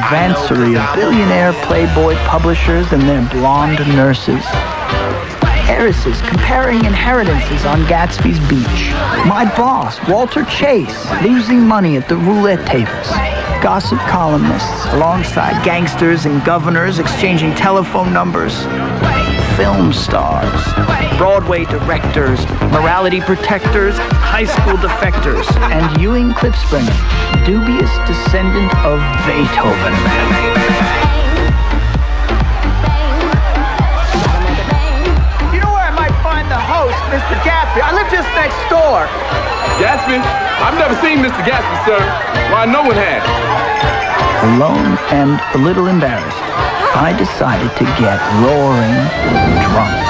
advancery of billionaire Playboy publishers and their blonde nurses. Heiresses comparing inheritances on Gatsby's beach. My boss, Walter Chase, losing money at the roulette tables. Gossip columnists alongside gangsters and governors exchanging telephone numbers. Film stars, Broadway directors, morality protectors, high school defectors, and Ewing Klipspringer, dubious descendant of Beethoven. You know where I might find the host, Mr. Gatsby? I live just next door. Gatsby? I've never seen Mr. Gatsby, sir. Why, no one has. Alone and a little embarrassed, I decided to get roaring drunk.